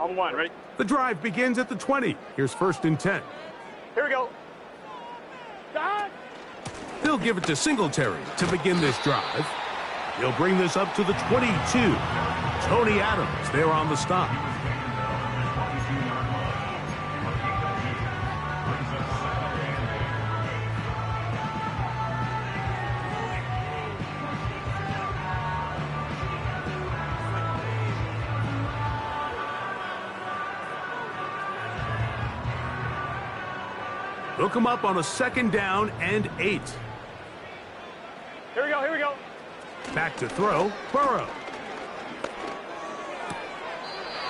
On one, ready? The drive begins at the 20. Here's 1st and 10. Here we go. They'll give it to Singletary to begin this drive. He'll bring this up to the 22. Tony Adams there on the stop. Hook him up on a 2nd down and 8. Here we go, here we go. Back to throw, Burrow.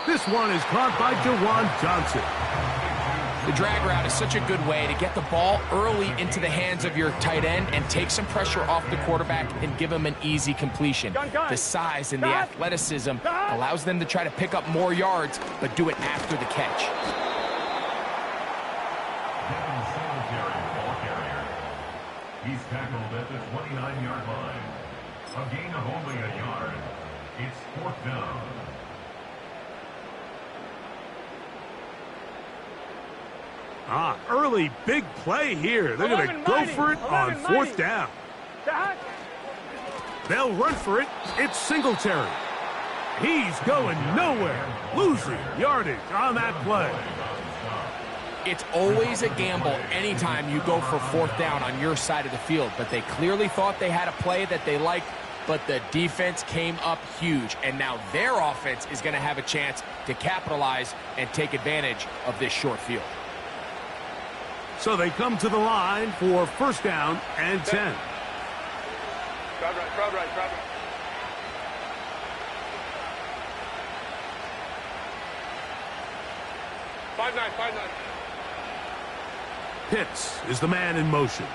This one is caught by Jawan Johnson. The drag route is such a good way to get the ball early into the hands of your tight end and take some pressure off the quarterback and give him an easy completion. The size and the athleticism allows them to try to pick up more yards, but do it after the catch. He's tackled at the 29-yard line. A gain of only a yard. It's 4th down. Early big play here. They're going to go for it on 4th down. They'll run for it. It's Singletary. He's going nowhere. Losing yardage on that play. It's always a gamble anytime you go for 4th down on your side of the field, but they clearly thought they had a play that they liked, but the defense came up huge, and now their offense is going to have a chance to capitalize and take advantage of this short field. So they come to the line for 1st down and 10. Crowd right, crowd right, crowd right. Five nine. Pitts is the man in motion.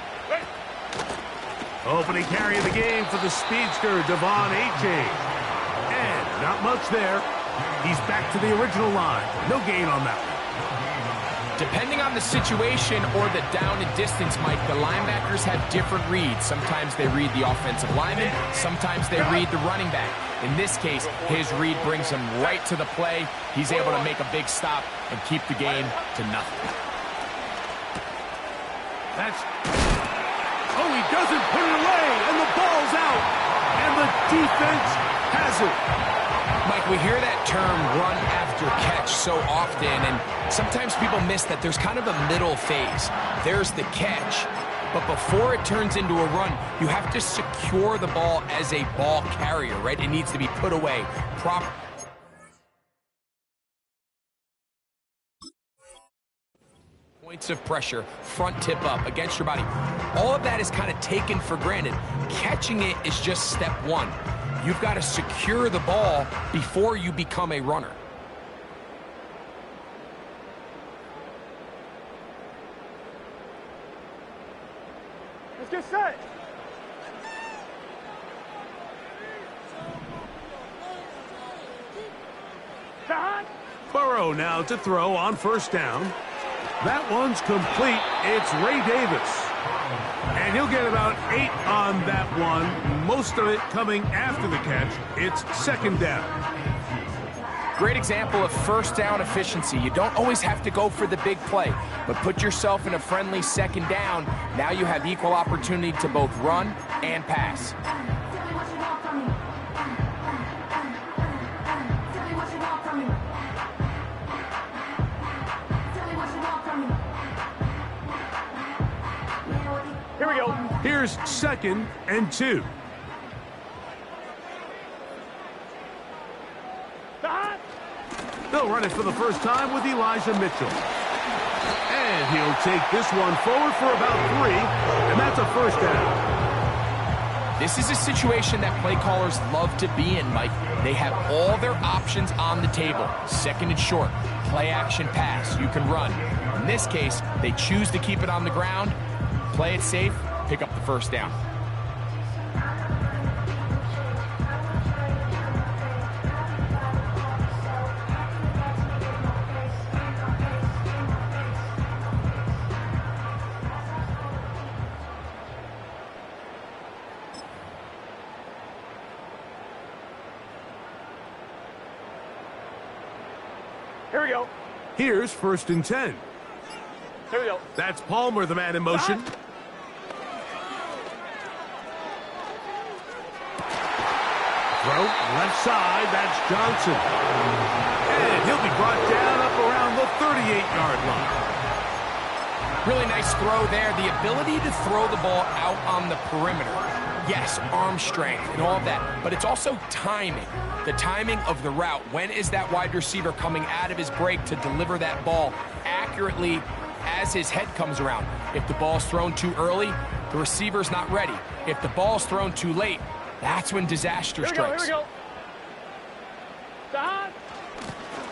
Opening carry of the game for the speedster, Devon Achane. And not much there. He's back to the original line. No gain on that one. Depending on the situation or the down and distance, Mike, the linebackers have different reads. Sometimes they read the offensive lineman. Sometimes they read the running back. In this case, his read brings him right to the play. He's able to make a big stop and keep the game to nothing. He doesn't put it away, and the ball's out. And the defense has it. Mike, we hear that term run after catch so often, and sometimes people miss that there's kind of a middle phase. There's the catch, but before it turns into a run, you have to secure the ball as a ball carrier, right? It needs to be put away properly. Points of pressure, front tip up against your body. All of that is kind of taken for granted. Catching it is just step one. You've got to secure the ball before you become a runner. Let's get set. Burrow now to throw on 1st down. That one's complete. It's Ray Davis. And he'll get about 8 on that one. Most of it coming after the catch. It's 2nd down. Great example of 1st down efficiency. You don't always have to go for the big play, but put yourself in a friendly 2nd down. Now you have equal opportunity to both run and pass. Here we go. Here's 2nd and 2. They'll run it for the first time with Elijah Mitchell. And he'll take this one forward for about 3, and that's a 1st down. This is a situation that play callers love to be in, Mike. They have all their options on the table. 2nd and short, play action pass, you can run. In this case, they choose to keep it on the ground, play it safe, pick up the 1st down. Here Here we go. Here's 1st and 10. Here we go. That's Palmer, the man in motion. Throw, left side, that's Johnson. And he'll be brought down up around the 38-yard line. Really nice throw there. The ability to throw the ball out on the perimeter. Yes, arm strength and all of that, but it's also timing. The timing of the route. When is that wide receiver coming out of his break to deliver that ball accurately as his head comes around? If the ball's thrown too early, the receiver's not ready. If the ball's thrown too late, that's when disaster strikes. Here we go. Stop.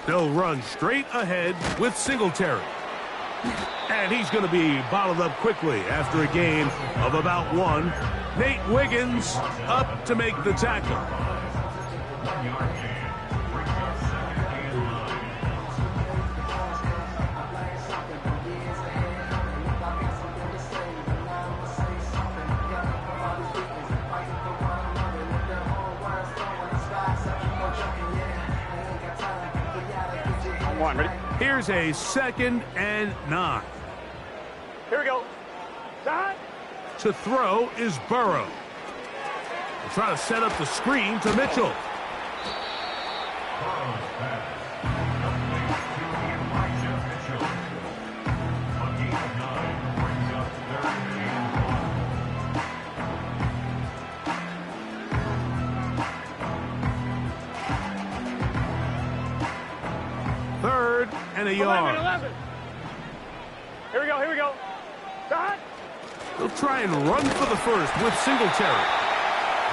They'll run straight ahead with Singletary. And he's going to be bottled up quickly after a gain of about 1. Nate Wiggins up to make the tackle. 1 yard gain. Brings up 2nd and line. One, ready? Here's a 2nd and 9. Here we go. Stop. To throw is Burrow. They'll try to set up the screen to Mitchell. Burrow's pass. Completes to Elijah Mitchell. A gain of 9 brings up 3rd and 1. 3rd and a 11, yard. 11. Here we go. Here we go. Stop. They'll try and run for the 1st with Singletary.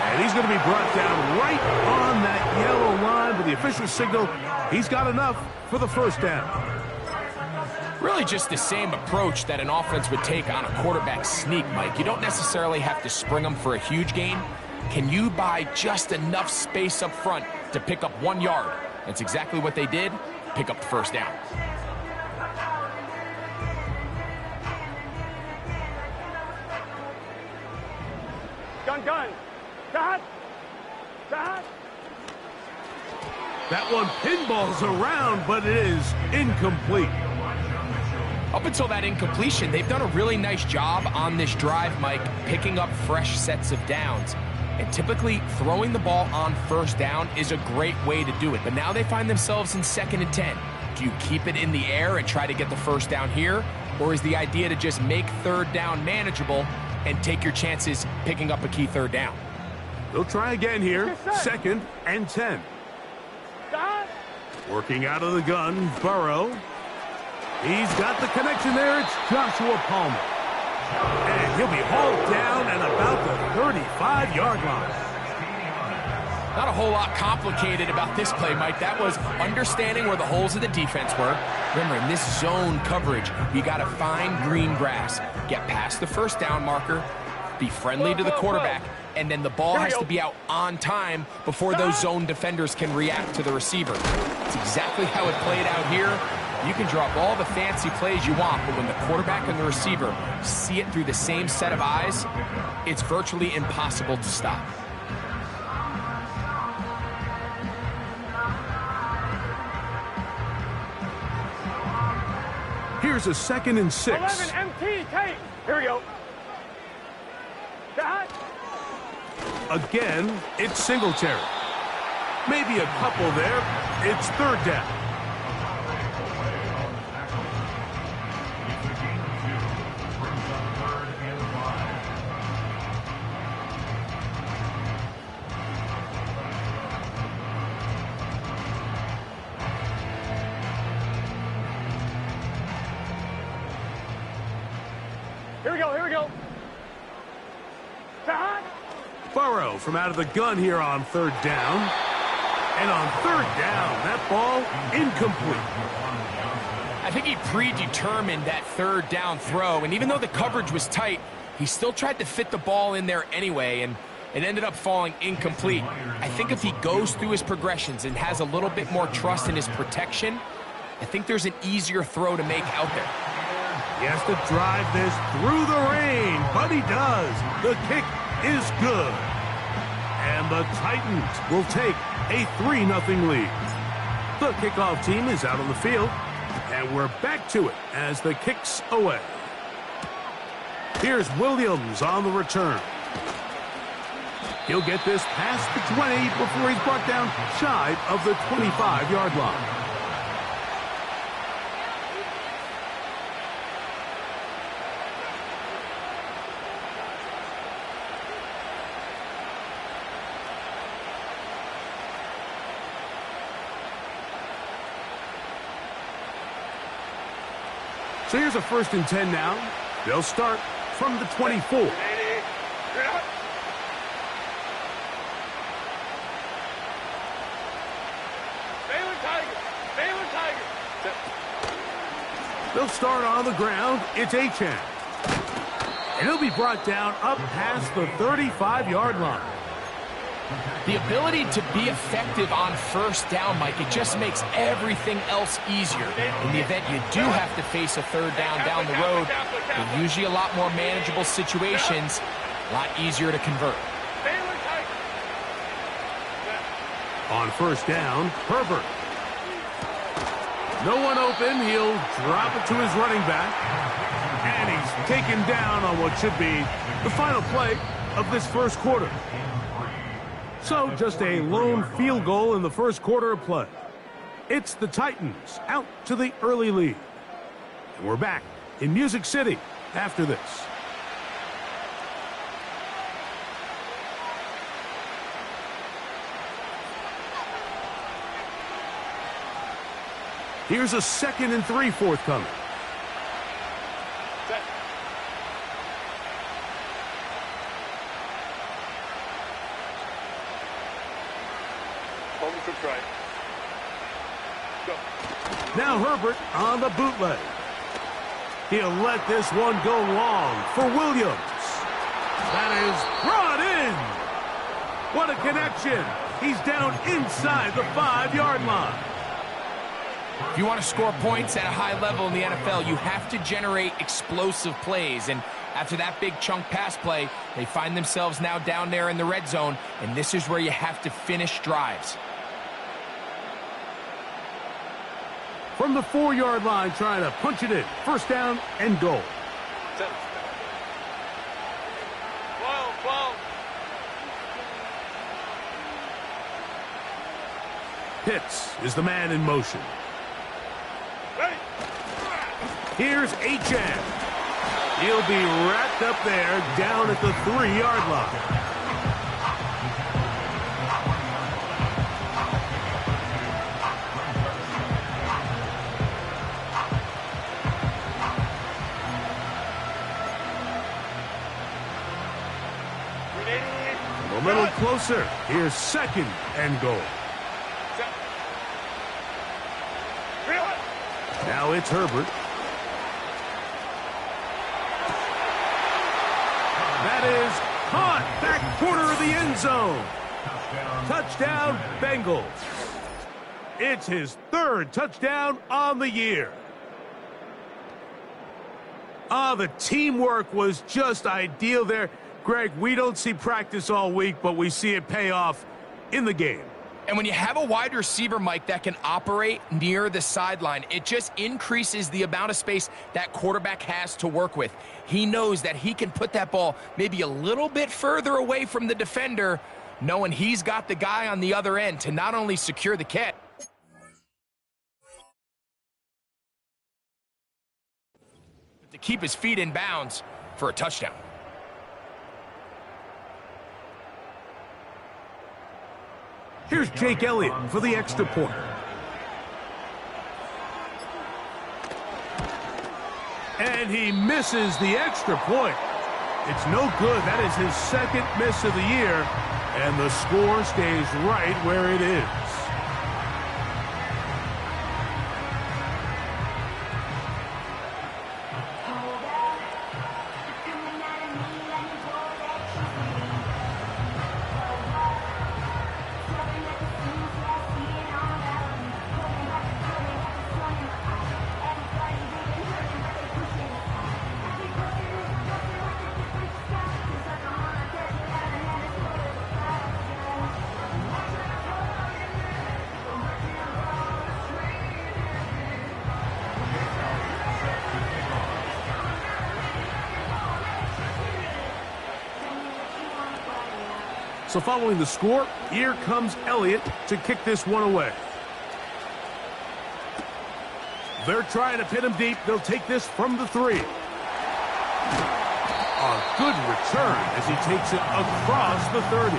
And he's going to be brought down right on that yellow line with the official signal. He's got enough for the 1st down. Really just the same approach that an offense would take on a quarterback sneak, Mike. You don't necessarily have to spring them for a huge gain. Can you buy just enough space up front to pick up 1 yard? That's exactly what they did. Pick up the 1st down. Gun. Stop. Stop. That one pinballs around, but it is incomplete. Up until that incompletion, they've done a really nice job on this drive, Mike, picking up fresh sets of downs. And typically, throwing the ball on 1st down is a great way to do it. But now they find themselves in 2nd and 10. Do you keep it in the air and try to get the 1st down here? Or is the idea to just make 3rd down manageable and take your chances picking up a key 3rd down? They'll try again here. 2nd and 10. Stop. Working out of the gun, Burrow. He's got the connection there. It's Joshua Palmer. And he'll be hauled down at about the 35-yard line. Not a whole lot complicated about this play, Mike. That was understanding where the holes of the defense were. Remember, in this zone coverage, you got to find green grass. Get past the 1st down marker, be friendly to the quarterback, and then the ball has to be out on time before those zone defenders can react to the receiver. It's exactly how it played out here. You can drop all the fancy plays you want, but when the quarterback and the receiver see it through the same set of eyes, it's virtually impossible to stop. Here's a 2nd and 6. 11 MT tape. Here we go. Stop. Again, it's Singletary. Maybe a couple there. It's 3rd down. Here we go. Stop. Burrow from out of the gun here on 3rd down. And on 3rd down, that ball incomplete. I think he predetermined that 3rd down throw, and even though the coverage was tight, he still tried to fit the ball in there anyway, and it ended up falling incomplete. I think if he goes through his progressions and has a little bit more trust in his protection, I think there's an easier throw to make out there. He has to drive this through the rain, but he does. The kick is good. And the Titans will take a 3-0 lead. The kickoff team is out on the field, and we're back to it as the kick's away. Here's Williams on the return. He'll get this past the 20 before he's brought down shy of the 25-yard line. So here's a 1st and 10 now. They'll start from the 24. They'll start on the ground. It's Achane. And he'll be brought down up past the 35-yard line. The ability to be effective on 1st down, Mike, it just makes everything else easier. In the event you do have to face a 3rd down the road, they're usually a lot more manageable situations, a lot easier to convert. On 1st down, Herbert. No one open. He'll drop it to his running back. And he's taken down on what should be the final play of this 1st quarter. So just a lone field goal in the 1st quarter of play. It's the Titans out to the early lead. And we're back in Music City after this. Here's a 2nd and 3 forthcoming. Now Herbert on the bootleg. He'll let this one go long for Williams. That is brought in. What a connection. He's down inside the 5-yard line. If you want to score points at a high level in the NFL, you have to generate explosive plays. And after that big chunk pass play, they find themselves now down there in the red zone, and this is where you have to finish drives. From the 4-yard line, trying to punch it in. 1st down and goal. Pitts is the man in motion. Here's Achane. He'll be wrapped up there down at the 3-yard line. A little closer. Here's 2nd and goal. Now it's Herbert. That is caught back corner of the end zone. Touchdown, Bengals. It's his 3rd touchdown on the year. The teamwork was just ideal there. Greg, we don't see practice all week, but we see it pay off in the game. And when you have a wide receiver, Mike, that can operate near the sideline, it just increases the amount of space that quarterback has to work with. He knows that he can put that ball maybe a little bit further away from the defender, knowing he's got the guy on the other end to not only secure the catch, but to keep his feet in bounds for a touchdown. Here's Jake Elliott for the extra point. And he misses the extra point. It's no good. That is his 2nd miss of the year. And the score stays right where it is. So following the score, here comes Elliott to kick this one away. They're trying to pin him deep. They'll take this from the 3. A good return as he takes it across the 30.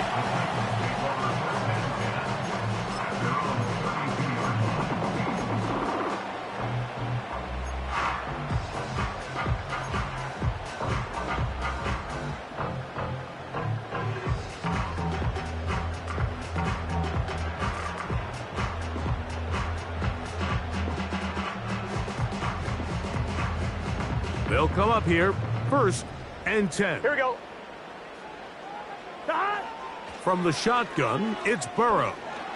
They'll come up here, 1st and 10. Here we go. From the shotgun, it's Burrow.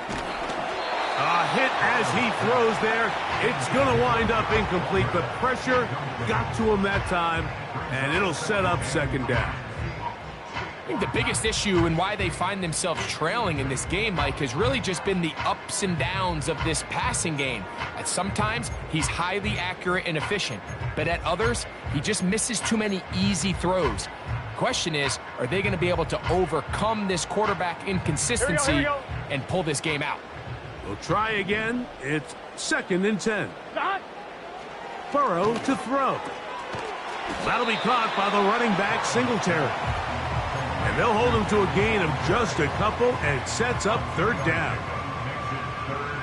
A hit as he throws there. It's going to wind up incomplete, but pressure got to him that time, and it'll set up 2nd down. I think the biggest issue and why they find themselves trailing in this game, Mike, has really just been the ups and downs of this passing game. At sometimes, he's highly accurate and efficient, but at others, he just misses too many easy throws. Question is, are they going to be able to overcome this quarterback inconsistency Here we go. and pull this game out? We'll try again. It's 2nd and 10. Burrow to throw. That'll be caught by the running back, Singletary. And they'll hold him to a gain of just a couple, and sets up 3rd down.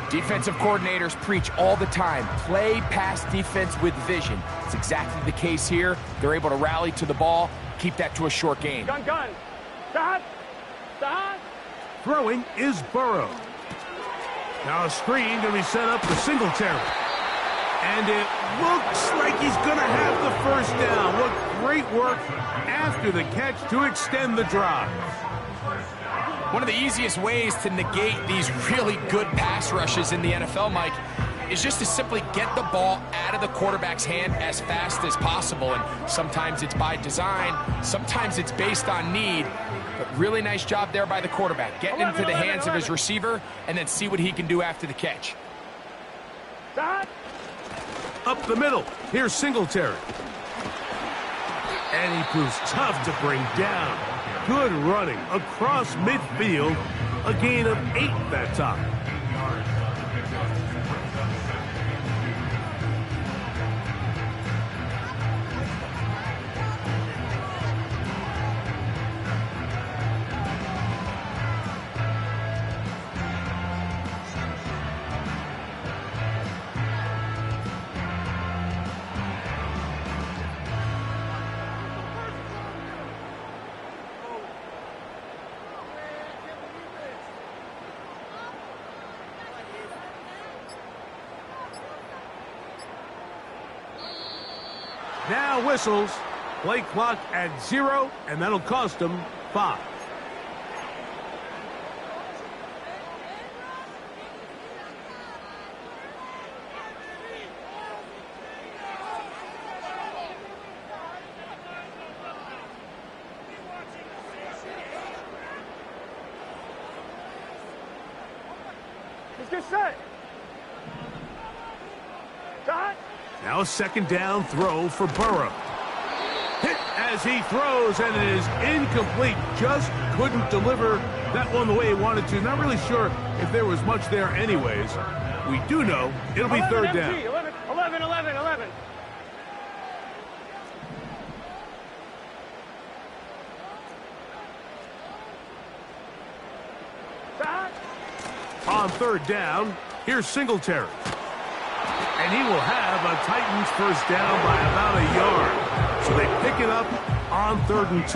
Defensive coordinators preach all the time, play pass defense with vision. It's exactly the case here. They're able to rally to the ball, keep that to a short game. Gun. Stop. Throwing is Burrow. Now a screen going to be set up for Singletary. And it looks like he's going to have the 1st down. What great work after the catch to extend the drive. One of the easiest ways to negate these really good pass rushes in the NFL, Mike, is just to simply get the ball out of the quarterback's hand as fast as possible. And sometimes it's by design, sometimes it's based on need. But really nice job there by the quarterback, getting into the hands of his receiver and then see what he can do after the catch. Up the middle, here's Singletary. And he proves tough to bring down. Good running across midfield. A gain of 8 that time. Now whistles. Play clock at 0, and that'll cost them 5. Let's get set. Now a 2nd down throw for Burrow. Hit as he throws, and it is incomplete. Just couldn't deliver that one the way he wanted to. Not really sure if there was much there anyways. We do know it'll be 3rd down. 11. On 3rd down, here's Singletary. And he will have a Titans 1st down by about a yard. So they pick it up on 3rd and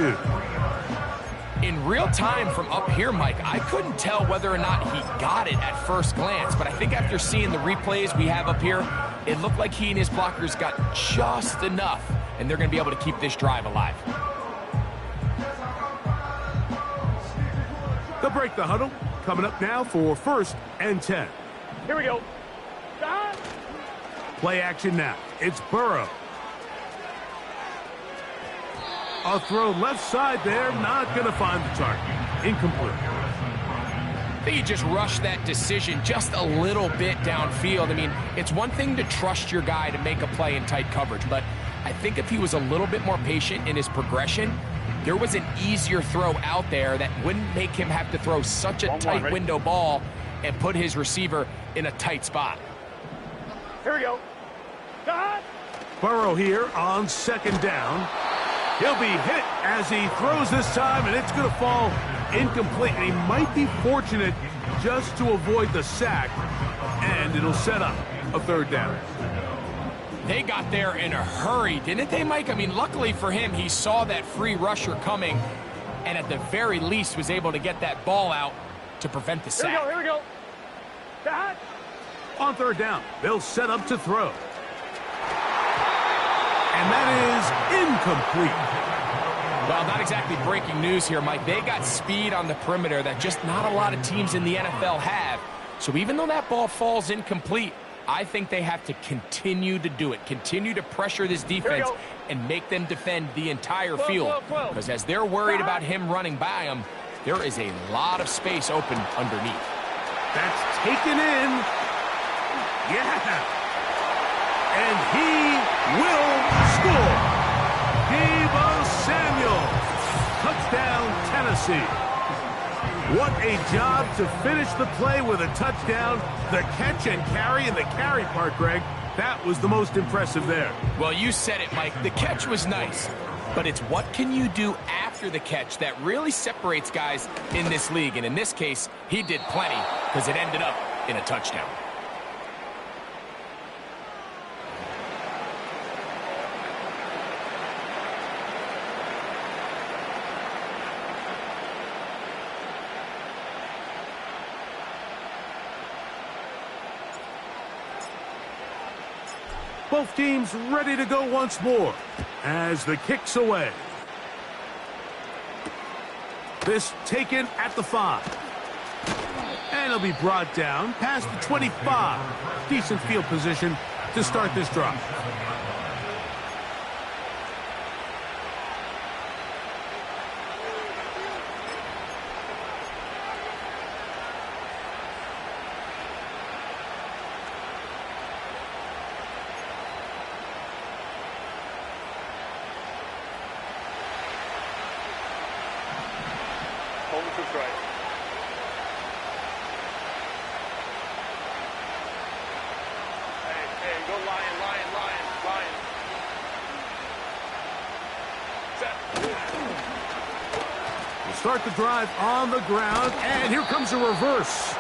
2. In real time from up here, Mike, I couldn't tell whether or not he got it at first glance, but I think after seeing the replays we have up here, it looked like he and his blockers got just enough, and they're going to be able to keep this drive alive. They'll break the huddle. Coming up now for 1st and 10. Here we go. Play action now. It's Burrow. A throw left side there, not going to find the target. Incomplete. I think he just rushed that decision just a little bit downfield. I mean, it's one thing to trust your guy to make a play in tight coverage, but I think if he was a little bit more patient in his progression, there was an easier throw out there that wouldn't make him have to throw such a tight window ball and put his receiver in a tight spot. Here we go. Cut. Burrow here on second down. He'll be hit as he throws this time, and it's going to fall incomplete. And he might be fortunate just to avoid the sack, and it'll set up a third down. They got there in a hurry, didn't they, Mike? I mean, luckily for him, he saw that free rusher coming, and at the very least was able to get that ball out to prevent the sack. Here we go. Cut. On third down, they'll set up to throw. And that is incomplete. Well, not exactly breaking news here, Mike. They got speed on the perimeter that just not a lot of teams in the NFL have. So even though that ball falls incomplete, I think they have to continue to do it. Continue to pressure this defense and make them defend the entire field. Because as they're worried about him running by them, there is a lot of space open underneath. That's taken in. Yeah. And he will score. Deebo Samuel. Touchdown, Tennessee. What a job to finish the play with a touchdown. The catch and carry, and the carry part, Greg, that was the most impressive there. Well, you said it, Mike. The catch was nice, but it's what can you do after the catch that really separates guys in this league. And in this case, he did plenty because it ended up in a touchdown. Both teams ready to go once more as the kick's away. This taken at the 5. And it'll be brought down past the 25. Decent field position to start this drive. Start the drive on the ground, and here comes a reverse.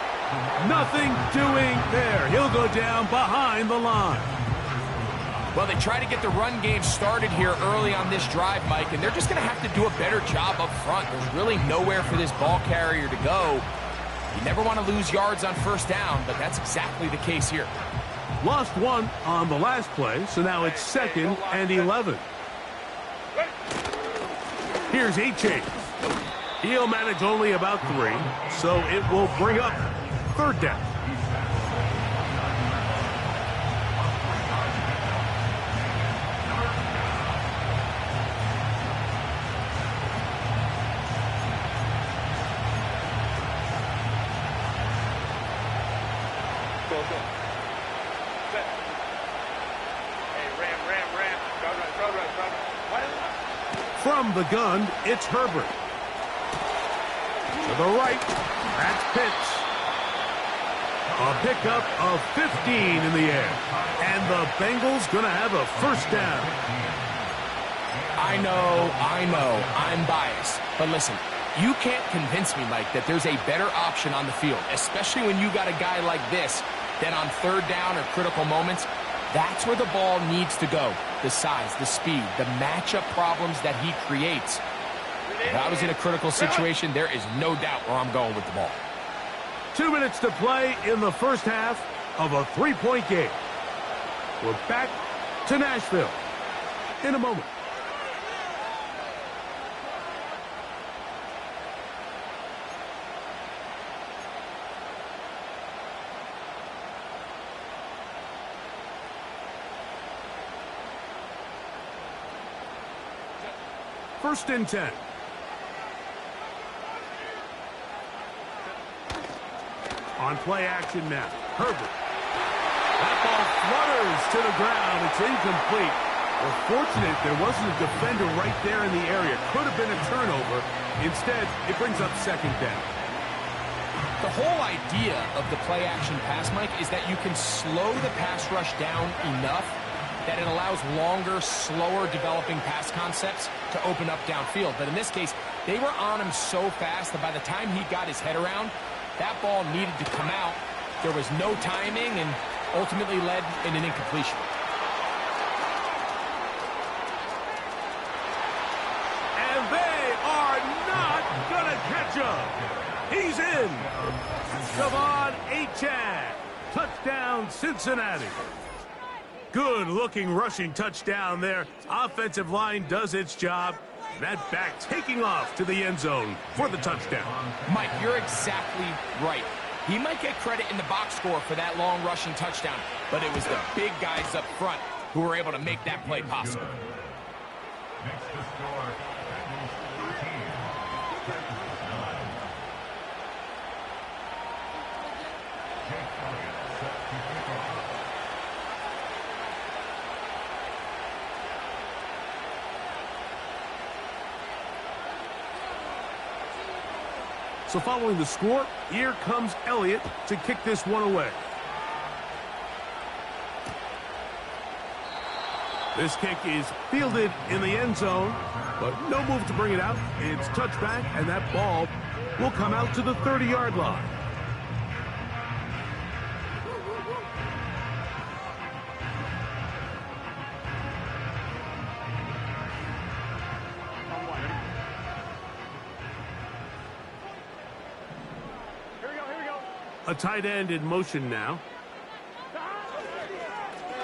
Nothing doing there. He'll go down behind the line. Well, they try to get the run game started here early on this drive, Mike, and they're just going to have to do a better job up front. There's really nowhere for this ball carrier to go. You never want to lose yards on first down, but that's exactly the case here. Lost one on the last play, so now it's 2nd and 11. Here's H.A. He'll manage only about 3, so it will bring up third down. From the gun, it's Herbert. To the right, that's Pitts. A pickup of 15 in the air. And the Bengals going to have a first down. I know, I'm biased. But listen, you can't convince me, Mike, that there's a better option on the field, especially when you got a guy like this, that on third down or critical moments, that's where the ball needs to go. The size, the speed, the matchup problems that he creates. If I was in a critical situation, there is no doubt where I'm going with the ball. 2 minutes to play in the first half of a 3-point game. We're back to Nashville in a moment. First and 10. On play action now, Herbert. That ball flutters to the ground. It's incomplete. Well, fortunate there wasn't a defender right there in the area. Could have been a turnover. Instead, it brings up second down. The whole idea of the play-action pass, Mike, is that you can slow the pass rush down enough that it allows longer, slower developing pass concepts to open up downfield. But in this case, they were on him so fast that by the time he got his head around, that ball needed to come out. There was no timing and ultimately led in an incompletion. And they are not going to catch him. He's in. Javon Achane. Touchdown, Cincinnati. Good-looking rushing touchdown there. Offensive line does its job. That back taking off to the end zone for the touchdown. Mike, you're exactly right. He might get credit in the box score for that long rushing touchdown, but it was the big guys up front who were able to make that play possible. Next to score, Bengals 13, Bengals 9. Jake Elliott set to kick off. So following the score, here comes Elliott to kick this one away. This kick is fielded in the end zone, but no move to bring it out. It's touchback, and that ball will come out to the 30-yard line. A tight end in motion now.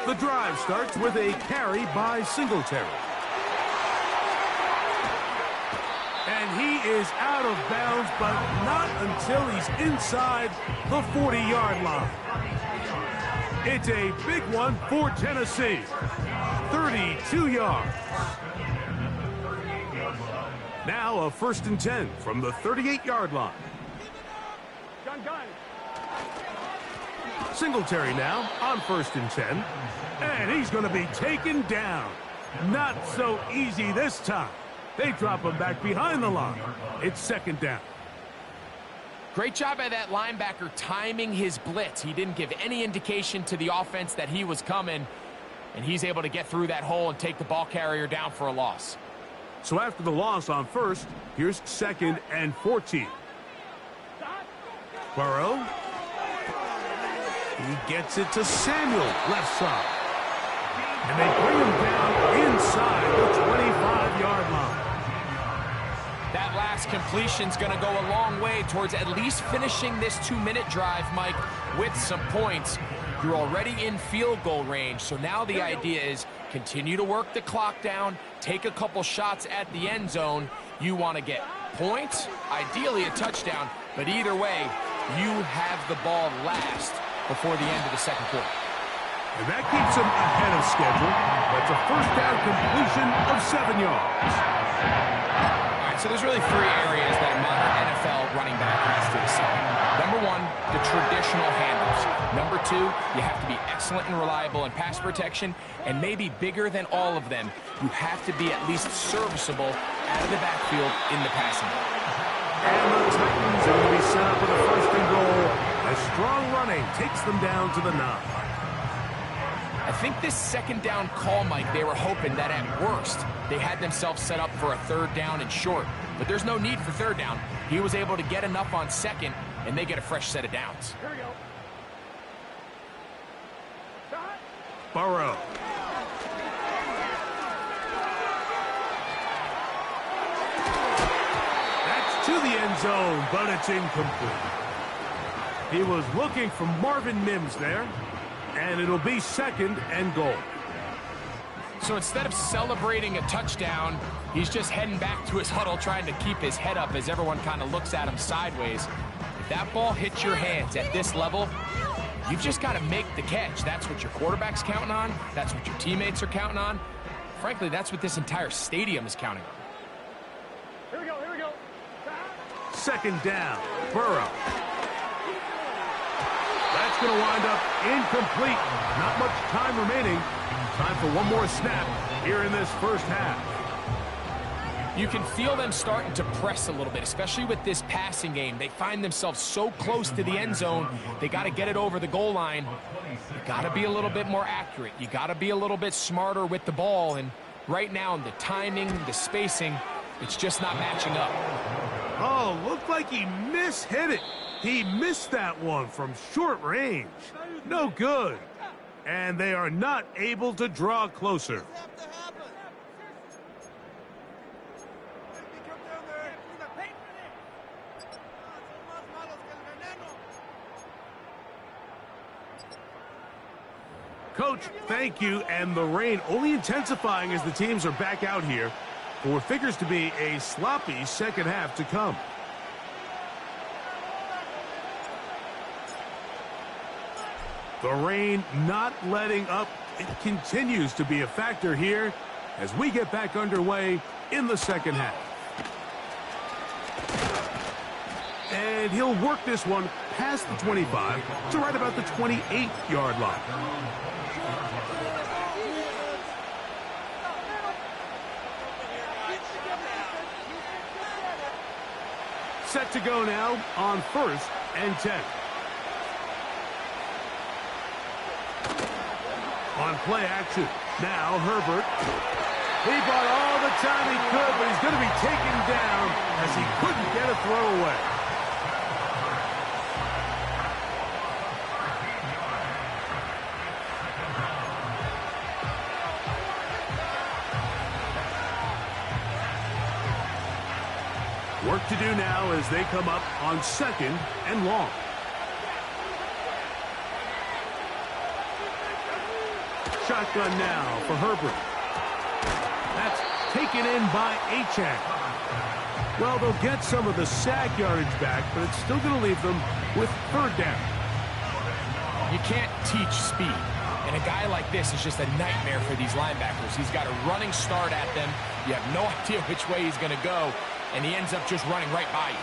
The drive starts with a carry by Singletary. And he is out of bounds, but not until he's inside the 40-yard line. It's a big one for Tennessee. 32 yards. Now a 1st and 10 from the 38-yard line. Gun. Singletary now on 1st and 10. And he's going to be taken down. Not so easy this time. They drop him back behind the line. It's 2nd down. Great job by that linebacker timing his blitz. He didn't give any indication to the offense that he was coming, and he's able to get through that hole and take the ball carrier down for a loss. So after the loss on 1st, here's 2nd and 14. Burrow. He gets it to Samuel, left side. And they bring him down inside the 25-yard line. That last completion's going to go a long way towards at least finishing this 2-minute drive, Mike, with some points. You're already in field goal range, so now the idea is continue to work the clock down, take a couple shots at the end zone. You want to get points, ideally a touchdown, but either way, you have the ball last before the end of the 2nd quarter. And that keeps him ahead of schedule. That's a 1st down completion of 7 yards. All right, so there's really 3 areas that a modern NFL running back has to excel. Number 1, the traditional handles. Number 2, you have to be excellent and reliable in pass protection, and maybe bigger than all of them, you have to be at least serviceable out of the backfield in the passing game. And the Titans are going to be set up with a 1st and goal as strong running takes them down to the 9. I think this 2nd down call, Mike, they were hoping that at worst they had themselves set up for a 3rd down and short. But there's no need for 3rd down. He was able to get enough on 2nd, and they get a fresh set of downs. Here we go. Burrow. That's to the end zone, but it's incomplete. He was looking for Marvin Mims there. And it'll be 2nd and goal. So instead of celebrating a touchdown, he's just heading back to his huddle trying to keep his head up as everyone kind of looks at him sideways. If that ball hits your hands at this level, you've just got to make the catch. That's what your quarterback's counting on. That's what your teammates are counting on. Frankly, that's what this entire stadium is counting on. Here we go. 2nd down. Burrow. That's That's going to wind up incomplete. Not much time remaining. Time for one more snap here in this first half. You can feel them starting to press a little bit, especially with this passing game. They find themselves so close to the end zone, they got to get it over the goal line. You got to be a little bit more accurate. You got to be a little bit smarter with the ball. And right now, the timing, the spacing, it's just not matching up. Oh, looked like he mishit it. He missed that one from short range. No good. And they are not able to draw closer. Coach, thank you. And the rain only intensifying as the teams are back out here for what figures to be a sloppy second half to come. The rain not letting up. It continues to be a factor here as we get back underway in the second half. And he'll work this one past the 25 to right about the 28-yard line. Set to go now on 1st and 10. On play action, now Herbert. He bought all the time he could, but he's going to be taken down as he couldn't get a throw away. Work to do now as they come up on 2nd and long. Shotgun now for Herbert. That's taken in by Achane. Well, they'll get some of the sack yardage back, but it's still going to leave them with 3rd down. You can't teach speed. And a guy like this is just a nightmare for these linebackers. He's got a running start at them. You have no idea which way he's going to go, and he ends up just running right by you.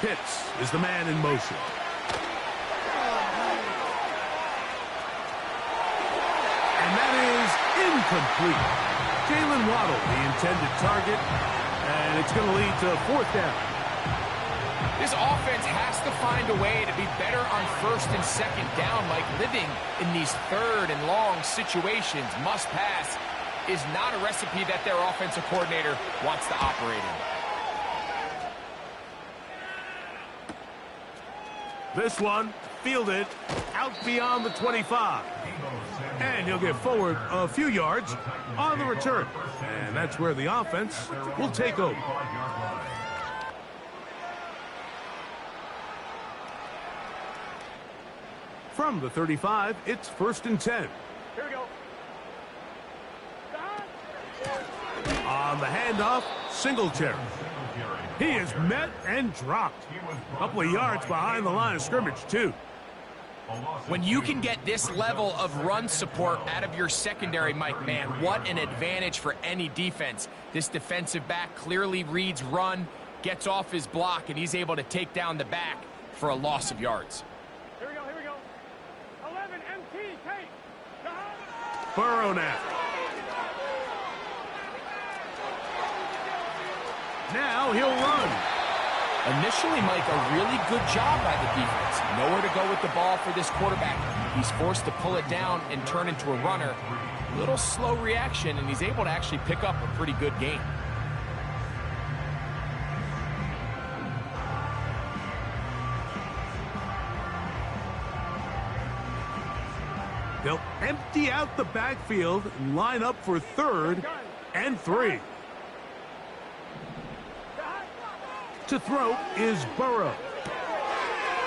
Pitts is the man in motion. And that is incomplete. Jalen Waddle, the intended target, and it's going to lead to 4th down. This offense has to find a way to be better on 1st and 2nd down, like living in these 3rd and long situations. Must pass is not a recipe that their offensive coordinator wants to operate in. This one fielded out beyond the 25. And he'll get forward a few yards on the return. And that's where the offense will take over. From the 35, it's 1st and 10. Here we go. On the handoff, Singletary. He is met and dropped. A couple of yards behind the line of scrimmage, too. When you can get this level of run support out of your secondary, Mike, man, what an advantage for any defense. This defensive back clearly reads run, gets off his block, and he's able to take down the back for a loss of yards. Here we go, here we go. 11 MT, take. Burrow now. Now he'll run. Initially, Mike, a really good job by the defense. Nowhere to go with the ball for this quarterback. He's forced to pull it down and turn into a runner. Little slow reaction, and he's able to actually pick up a pretty good game. They'll empty out the backfield and line up for 3rd and 3. To throw is Burrow.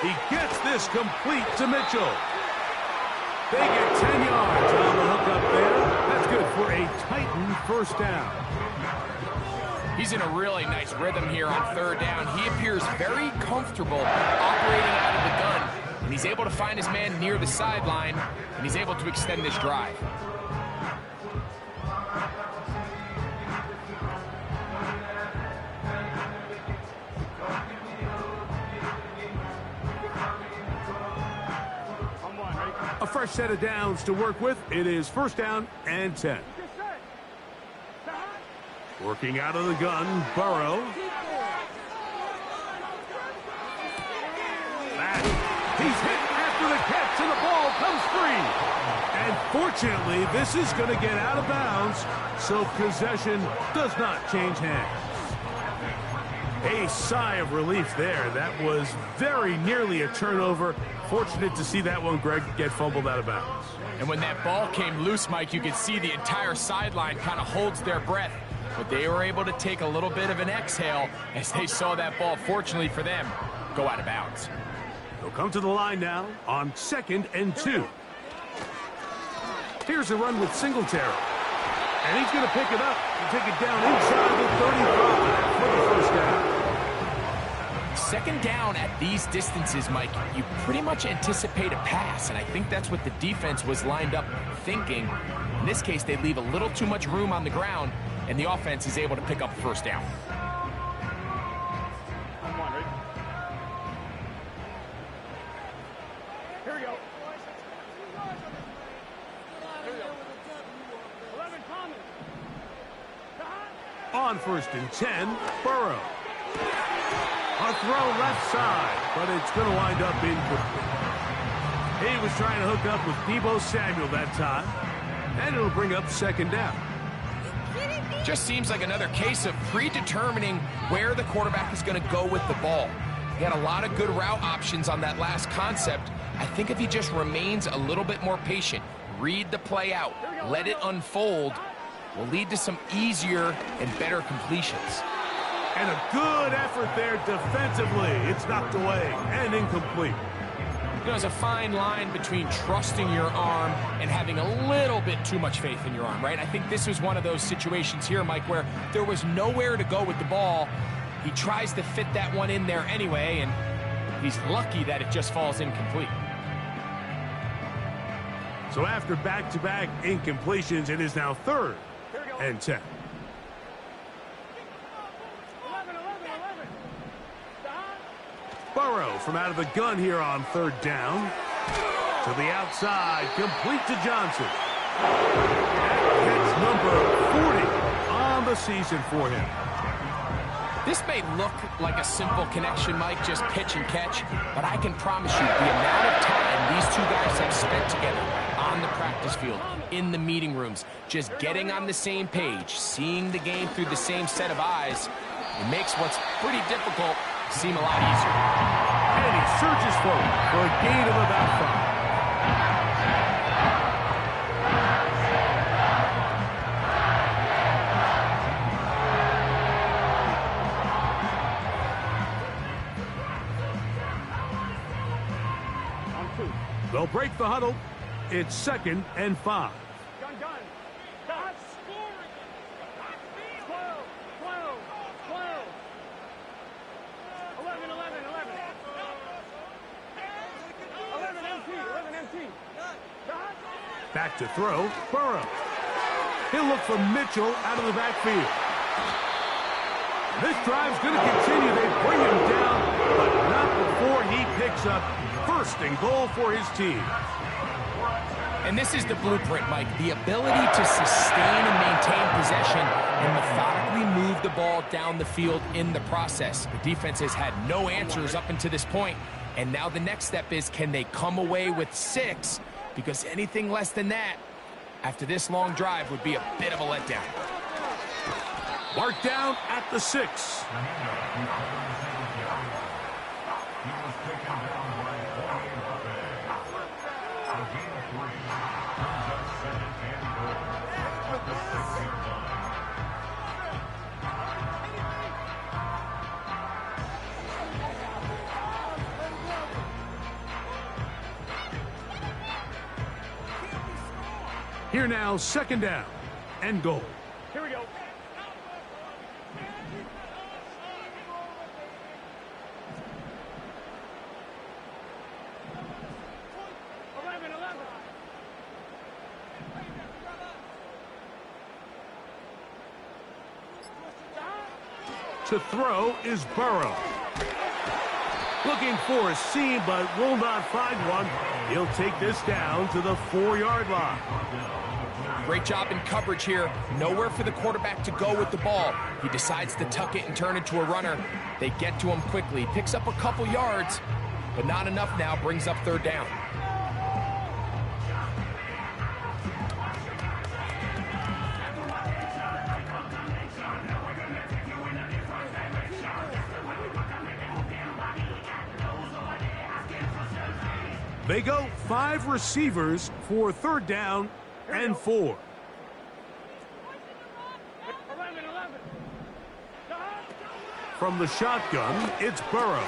He gets this complete to Mitchell. They get 10 yards on the hook up there. That's good for a Titan 1st down. He's in a really nice rhythm here on 3rd down. He appears very comfortable operating out of the gun, and he's able to find his man near the sideline, and he's able to extend this drive. set of downs to work with. It is first down and 10. Working out of the gun, Burrow. He's hit after the catch, and the ball comes free. And fortunately, this is going to get out of bounds, so possession does not change hands. A sigh of relief there. That was very nearly a turnover. Fortunate to see that one, Greg, get fumbled out of bounds. And when that ball came loose, Mike, you could see the entire sideline kind of holds their breath. But they were able to take a little bit of an exhale as they saw that ball, fortunately for them, go out of bounds. They'll come to the line now on 2nd and 2. Here's a run with Singletary. And he's going to pick it up and take it down inside the 35 for the first down. Second down at these distances, Mike, you pretty much anticipate a pass, and I think that's what the defense was lined up thinking. In this case, they leave a little too much room on the ground, and the offense is able to pick up the first down. Here we go. On 1st and 10, Burrow. A throw left side, but it's going to wind up incomplete. He was trying to hook up with Deebo Samuel that time, and it'll bring up 2nd down. Just seems like another case of predetermining where the quarterback is going to go with the ball. He had a lot of good route options on that last concept. I think if he just remains a little bit more patient, read the play out, let it unfold, will lead to some easier and better completions. And a good effort there defensively. It's knocked away and incomplete. You know, there's a fine line between trusting your arm and having a little bit too much faith in your arm, right? I think this was one of those situations here, Mike, where there was nowhere to go with the ball. He tries to fit that one in there anyway, and he's lucky that it just falls incomplete. So after back-to-back incompletions, it is now 3rd and 10. Burrow from out of the gun here on 3rd down. To the outside, complete to Johnson. That's number 40 on the season for him. This may look like a simple connection, Mike, just pitch and catch, but I can promise you the amount of time these two guys have spent together on the practice field, in the meeting rooms, just getting on the same page, seeing the game through the same set of eyes, it makes what's pretty difficult seem a lot easier. And he surges forward for a gain of about 5. They'll break the huddle. It's 2nd and 5. Gun. Dot. 12. 11. 11 empty. Back to throw, Burrow. He'll look for Mitchell out of the backfield. This drive's going to continue. They bring him down, but not before he picks up 1st and goal for his team. And this is the blueprint, Mike. The ability to sustain and maintain possession and methodically move the ball down the field in the process. The defense has had no answers up until this point, and now the next step is, can they come away with 6? Because anything less than that, after this long drive, would be a bit of a letdown. Marked down at the 6. Here now, 2nd down and goal. Here we go. To throw is Burrow. Looking for a seam, but will not find one. He'll take this down to the 4-yard line. Great job in coverage here. Nowhere for the quarterback to go with the ball. He decides to tuck it and turn it to a runner. They get to him quickly. Picks up a couple yards, but not enough now. Brings up 3rd down. They go 5 receivers for 3rd down and 4. 11. From the shotgun, it's Burrow.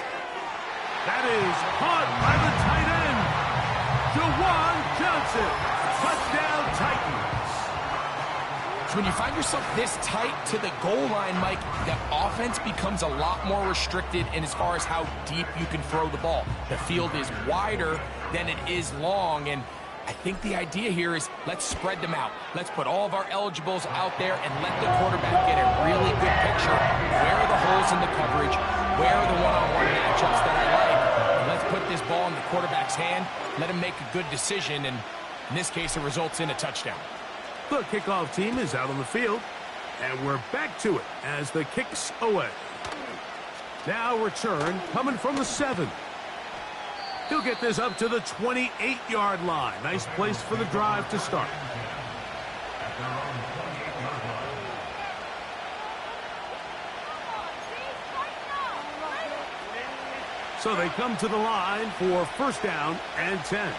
That is caught by the tight end, Jawan Johnson. Touchdown, Titans. So when you find yourself this tight to the goal line, Mike, the offense becomes a lot more restricted in as far as how deep you can throw the ball. The field is wider than it is long, and I think the idea here is let's spread them out. Let's put all of our eligibles out there and let the quarterback get a really good picture. Where are the holes in the coverage? Where are the one-on-one matchups that I like? And let's put this ball in the quarterback's hand, let him make a good decision, and in this case, it results in a touchdown. The kickoff team is out on the field, and we're back to it as the kick's away. Now return coming from the 7. He'll get this up to the 28-yard line. Nice place for the drive to start. So they come to the line for 1st down and 10.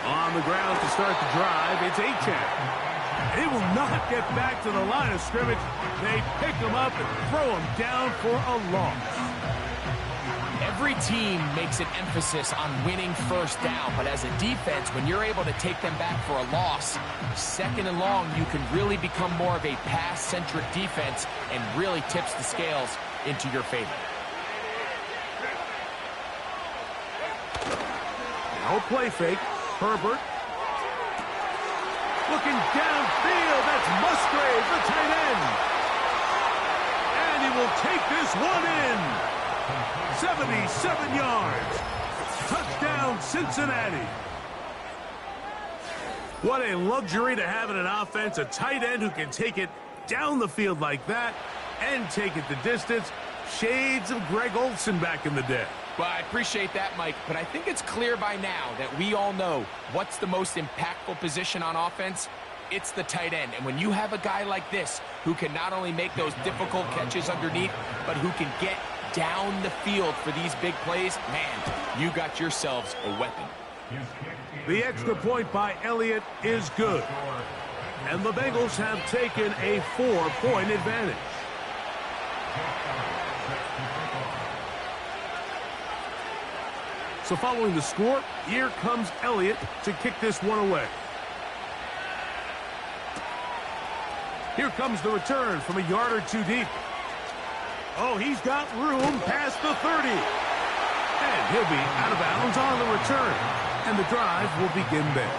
On the ground to start the drive, it's Achane. He will not get back to the line of scrimmage. They pick him up and throw him down for a loss. Every team makes an emphasis on winning 1st down, but as a defense, when you're able to take them back for a loss, 2nd and long, you can really become more of a pass-centric defense and really tips the scales into your favor. Now a play fake. Herbert. Looking downfield. That's Musgrave, the tight end. And he will take this one in. 77 yards. Touchdown, Cincinnati. What a luxury to have in an offense. A tight end who can take it down the field like that and take it the distance. Shades of Greg Olsen back in the day. Well, I appreciate that, Mike, but I think it's clear by now that we all know what's the most impactful position on offense. It's the tight end. And when you have a guy like this who can not only make those difficult catches underneath, but who can get down the field for these big plays, man, you got yourselves a weapon. The extra point by Elliott is good. And the Bengals have taken a 4-point advantage. So following the score, here comes Elliott to kick this one away. Here comes the return from a yard or 2 deep. Oh, he's got room past the 30. And he'll be out of bounds on the return. And the drive will begin there.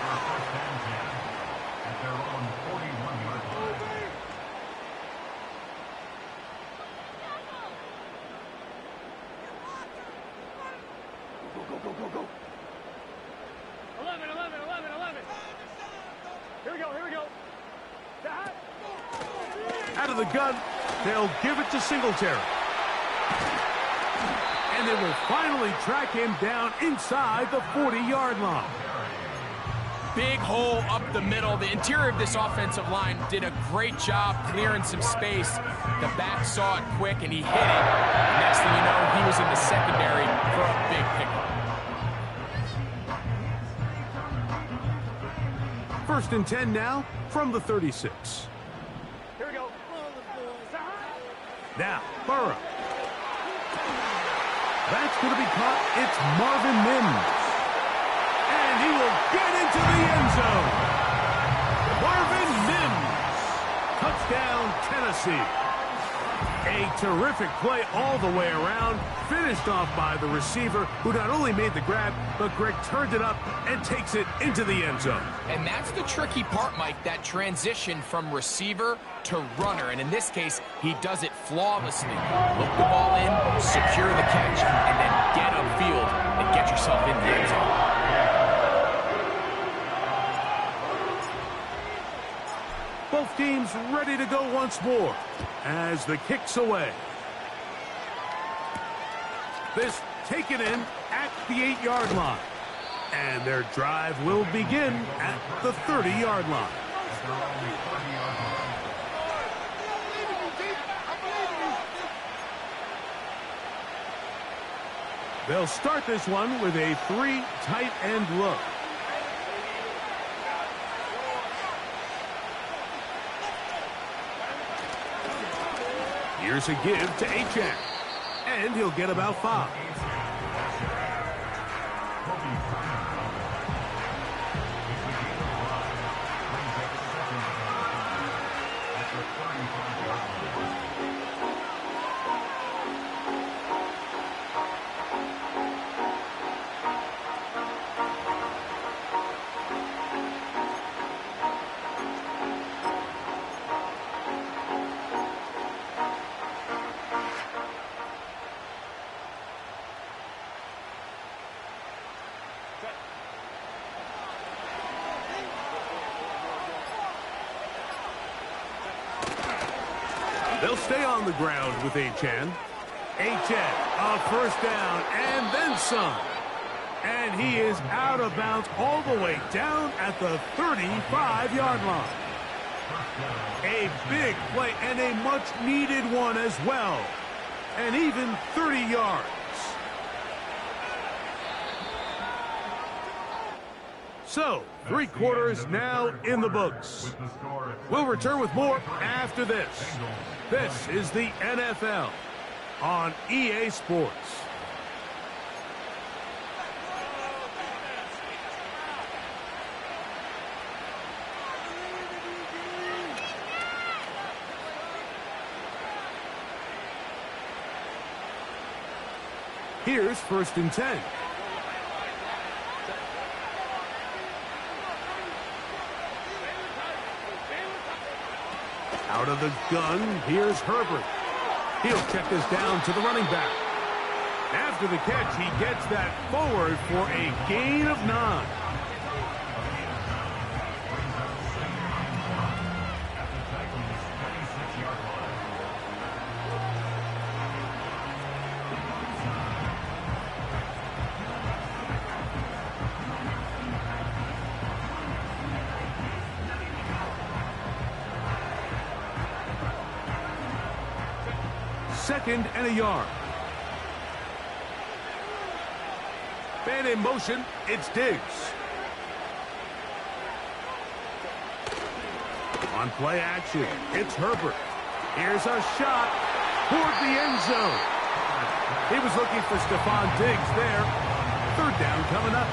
Go. 11. Here we go. Out of the gun, they'll give it to Singletary. And they will finally track him down inside the 40-yard line. Big hole up the middle. The interior of this offensive line did a great job clearing some space. The back saw it quick, and he hit it. Next thing you know, he was in the secondary for a big pickup. 1st and 10 now from the 36. Here we go. Now, Burrow. That's going to be caught. It's Marvin Mims. And he will get into the end zone. Marvin Mims. Touchdown, Tennessee. A A terrific play all the way around, finished off by the receiver, who not only made the grab, but Greg turned it up and takes it into the end zone. And that's the tricky part, Mike, that transition from receiver to runner. And in this case, he does it flawlessly. Look the ball in, secure the catch, and then get upfield and get yourself in the end zone. Both teams ready to go once more as the kick's away. This taken in at the 8-yard line. And their drive will begin at the 30-yard line. They'll start this one with a 3 tight end look. Here's a give to Achane. And he'll get about 5. They'll stay on the ground with Achane. Achane, a first down, and then some. And he is out of bounds all the way down at the 35-yard line. A big play and a much-needed one as well. And even 30 yards. So, 3 quarters now in the books. We'll return with more after this. This is the NFL on EA Sports. Here's 1st and 10. Out of the gun, here's Herbert. He'll check this down to the running back. After the catch, he gets that forward for a gain of 9. Second and a yard. Man in motion, it's Diggs. On play action, it's Herbert. Here's a shot toward the end zone. He was looking for Stephon Diggs there. 3rd down coming up.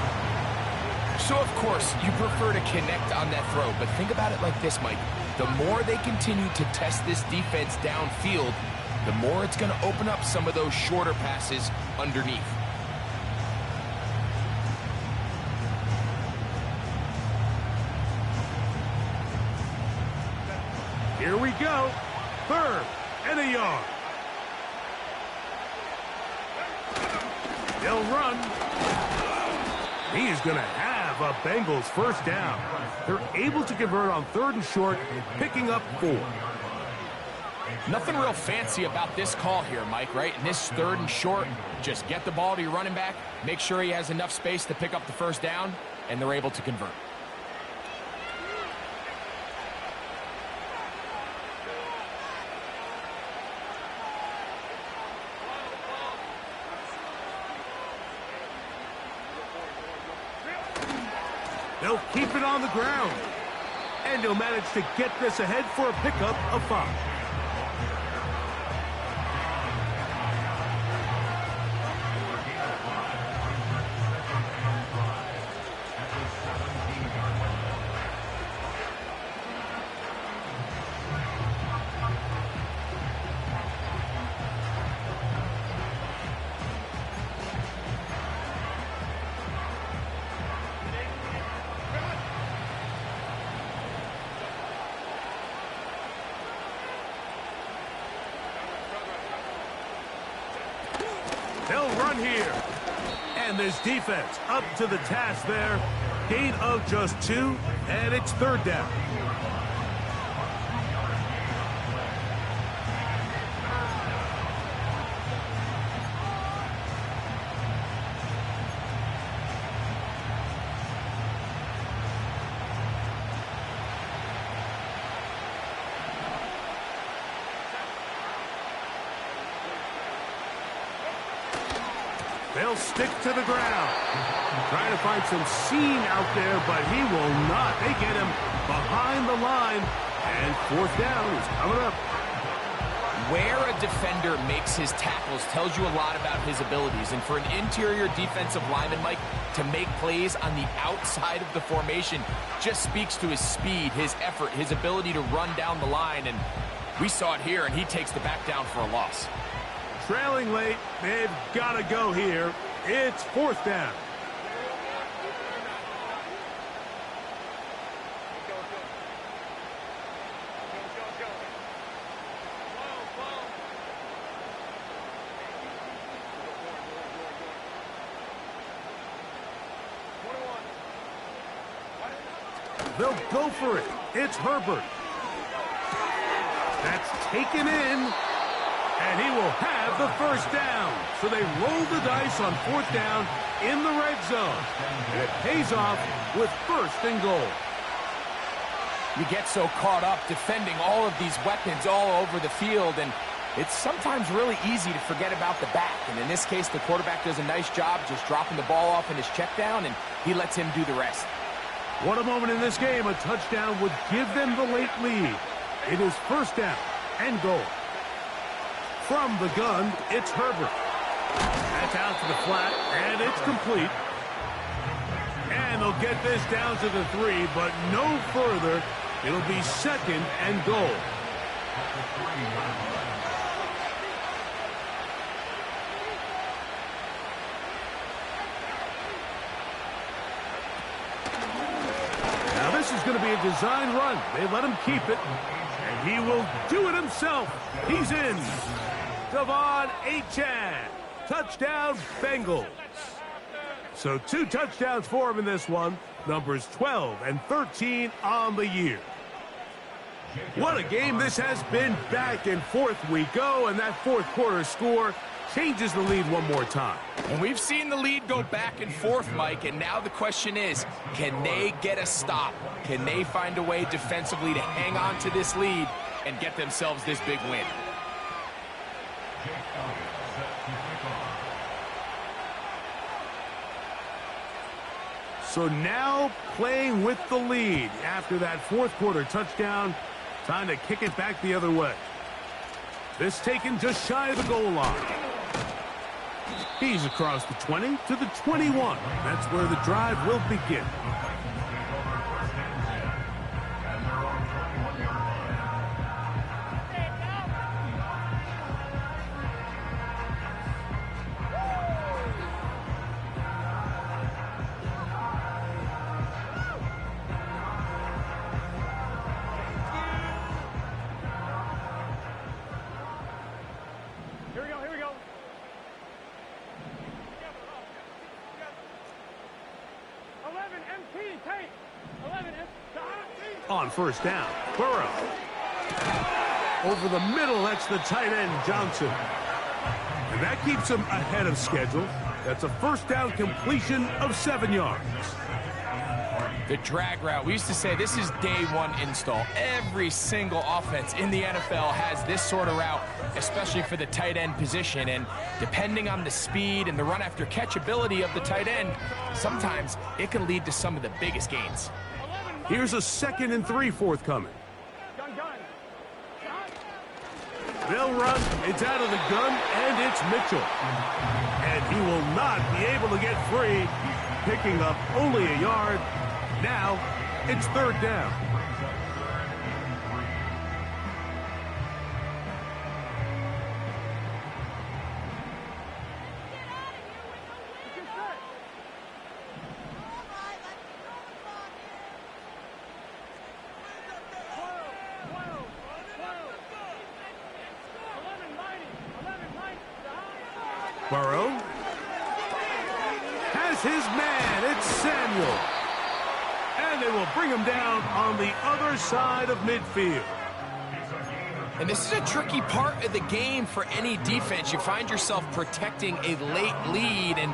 So, of course, you prefer to connect on that throw, but think about it like this, Mike. The more they continue to test this defense downfield, the more it's going to open up some of those shorter passes underneath. Here we go. 3rd and a yard. They'll run. He is going to have a Bengals 1st down. They're able to convert on 3rd and short, picking up 4. Nothing real fancy about this call here, Mike, right? In this 3rd and short, just get the ball to your running back, make sure he has enough space to pick up the 1st down, and they're able to convert. They'll keep it on the ground. And he'll manage to get this ahead for a pickup of 5. They'll run here. And this defense up to the task there. Gain of just 2, and it's 3rd down. They'll stick to the ground. Trying to find some seam out there, but he will not. They get him behind the line, and 4th down is coming up. Where a defender makes his tackles tells you a lot about his abilities. And for an interior defensive lineman, Mike, to make plays on the outside of the formation just speaks to his speed, his effort, his ability to run down the line. And we saw it here, and he takes the back down for a loss. Trailing late, they've got to go here. It's 4th down. They'll go for it. It's Herbert. That's taken in. And he will have the 1st down. So they roll the dice on 4th down in the red zone. And it pays off with 1st and goal. You get so caught up defending all of these weapons all over the field, and it's sometimes really easy to forget about the back. And in this case, the quarterback does a nice job just dropping the ball off in his check down, and he lets him do the rest. What a moment in this game. A touchdown would give them the late lead. It is 1st down and goal. From the gun, it's Herbert. That's out to the flat, and it's complete. And they'll get this down to the 3, but no further. It'll be 2nd and goal. Now this is going to be a design run. They let him keep it, and he will do it himself. He's in. Devon Achane. Touchdown, Bengals. So 2 touchdowns for him in this one. Numbers 12 and 13 on the year. What a game this has been. Back and forth we go, and that 4th quarter score changes the lead one more time. And we've seen the lead go back and forth, Mike, and now the question is, can they get a stop? Can they find a way defensively to hang on to this lead and get themselves this big win? So now playing with the lead after that 4th quarter touchdown. Time to kick it back the other way. This taken just shy of the goal line. He's across the 20 to the 21. That's where the drive will begin. On 1st down, Burrow. Over the middle, that's the tight end, Johnson. And that keeps him ahead of schedule. That's a 1st down completion of 7 yards. The drag route. We used to say this is day 1 install. Every single offense in the NFL has this sort of route, especially for the tight end position. And depending on the speed and the run after catch ability of the tight end, sometimes it can lead to some of the biggest gains. Here's a 2nd and 3 forthcoming. They'll run. It's out of the gun, and it's Mitchell. And he will not be able to get free, picking up only a yard. Now, it's 3rd down. Burrow has his man. It's Samuel. And they will bring him down on the other side of midfield. And this is a tricky part of the game for any defense. You find yourself protecting a late lead, and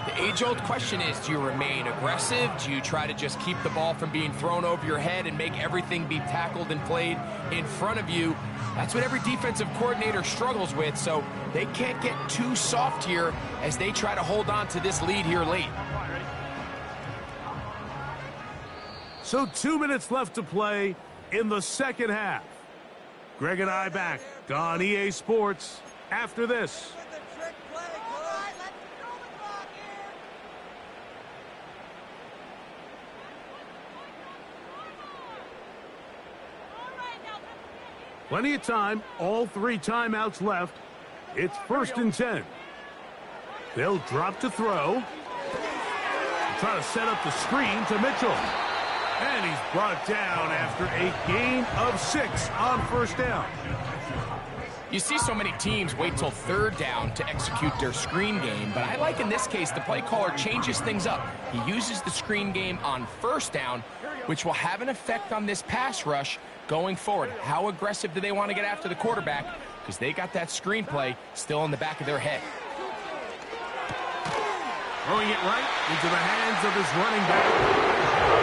the age-old question is, do you remain aggressive? Do you try to just keep the ball from being thrown over your head and make everything be tackled and played in front of you? That's what every defensive coordinator struggles with, so they can't get too soft here as they try to hold on to this lead here late. So 2 minutes left to play in the second half. Greg and I back on EA Sports after this. Plenty of time, all 3 timeouts left. It's 1st and 10. They'll drop to throw. Try to set up the screen to Mitchell. And he's brought down after a gain of 6 on 1st down. You see so many teams wait till 3rd down to execute their screen game, but I like in this case the play caller changes things up. He uses the screen game on 1st down, which will have an effect on this pass rush going forward. How aggressive do they want to get after the quarterback? Because they got that screenplay still in the back of their head. Throwing it right into the hands of his running back.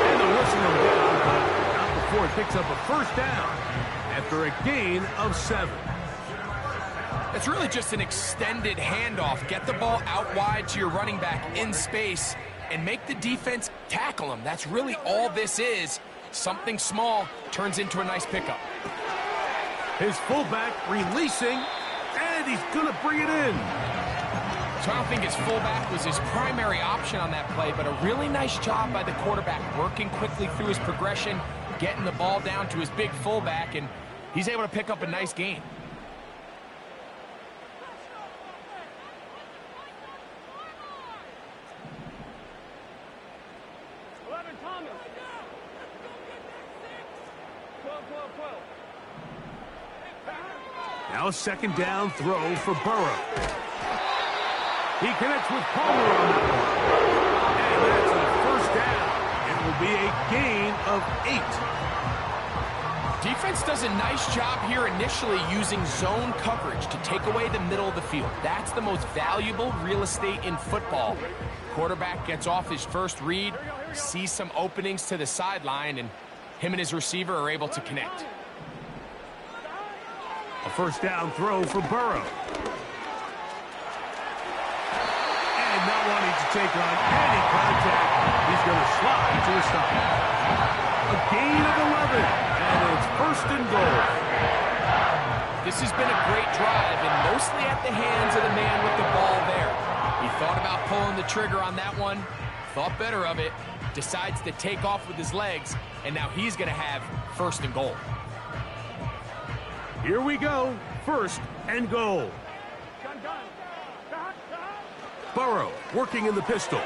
And they'll whistle him down, but not before it picks up a 1st down after a gain of 7. It's really just an extended handoff. Get the ball out wide to your running back in space and make the defense tackle him. That's really all this is. Something small turns into a nice pickup. His fullback releasing, and he's going to bring it in. So I don't think his fullback was his primary option on that play, but a really nice job by the quarterback working quickly through his progression, getting the ball down to his big fullback, and he's able to pick up a nice gain. Now a 2nd down throw for Burrow. He connects with Palmer on that one. And that's a 1st down. It will be a gain of 8. Defense does a nice job here initially using zone coverage to take away the middle of the field. That's the most valuable real estate in football. Quarterback gets off his first read, sees some openings to the sideline, and him and his receiver are able to connect. A 1st down throw for Burrow. And not wanting to take on any contact, he's going to slide to a stop. A gain of 11, and it's 1st and goal. This has been a great drive, and mostly at the hands of the man with the ball there. He thought about pulling the trigger on that one, thought better of it, decides to take off with his legs, and now he's going to have 1st and goal. Here we go, 1st and goal. Burrow working in the pistol.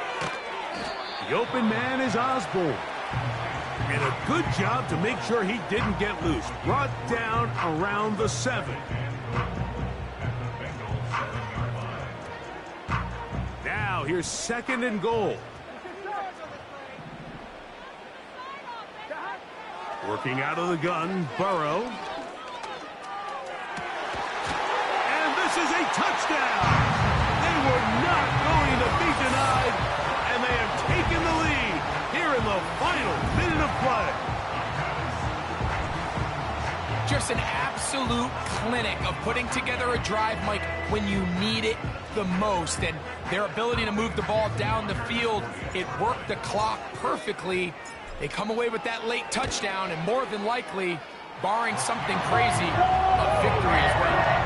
The open man is Osborne. And a good job to make sure he didn't get loose. Brought down around the 7. Now here's 2nd and goal. Working out of the gun, Burrow. And this is a touchdown. They were not going to be denied, and they have taken the lead here in the final minute of play. Just an absolute clinic of putting together a drive, Mike, when you need it the most. And their ability to move the ball down the field, it worked the clock perfectly. They come away with that late touchdown, and more than likely, barring something crazy, a victory as well.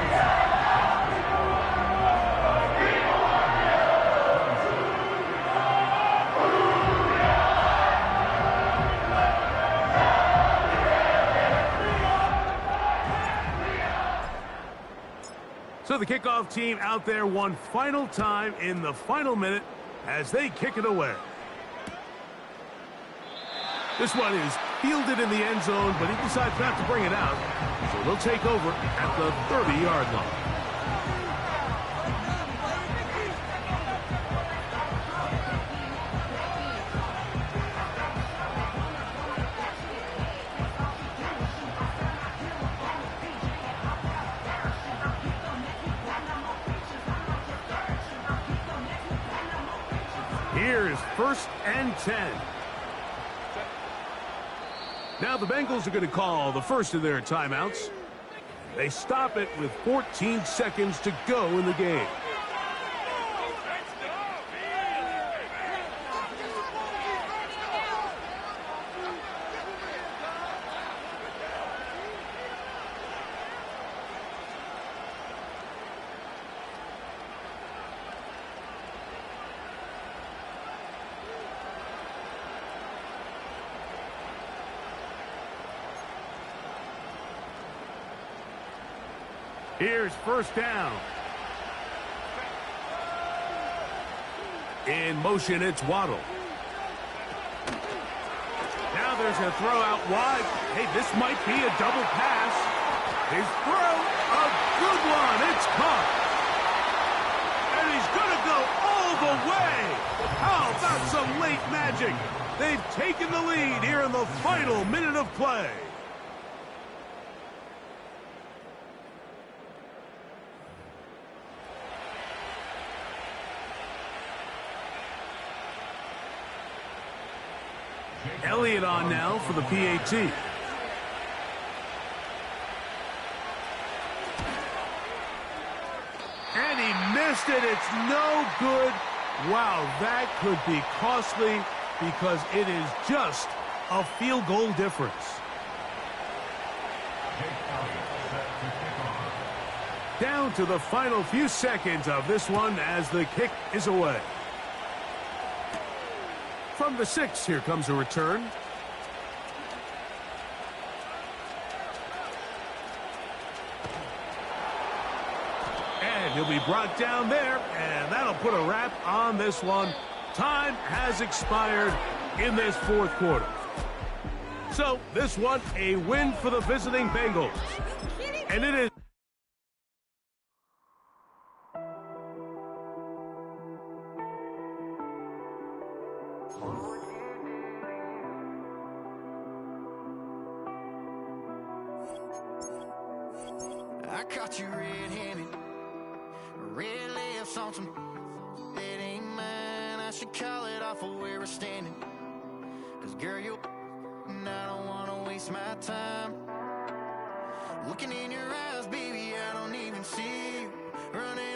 So the kickoff team out there one final time in the final minute as they kick it away. This one is fielded in the end zone, but he decides not to bring it out. So they'll take over at the 30-yard line. 1st and 10. Now the Bengals are going to call the first of their timeouts. They stop it with 14 seconds to go in the game. Here's 1st down. In motion, it's Waddle. Now there's a throw out wide. Hey, this might be a double pass. His throw, a good one. It's caught. And he's going to go all the way. How about some late magic? They've taken the lead here in the final minute of play. Elliott on now for the PAT. And he missed it. It's no good. Wow, that could be costly because it is just a field goal difference. Down to the final few seconds of this one as the kick is away. From the 6, here comes a return. And he'll be brought down there, and that'll put a wrap on this one. Time has expired in this 4th quarter. So this one, a win for the visiting Bengals. And it is. I caught you red-handed, red lips on some that ain't mine. I should call it off of where we're standing, 'cause girl, you and I don't wanna waste my time. Looking in your eyes, baby, I don't even see you running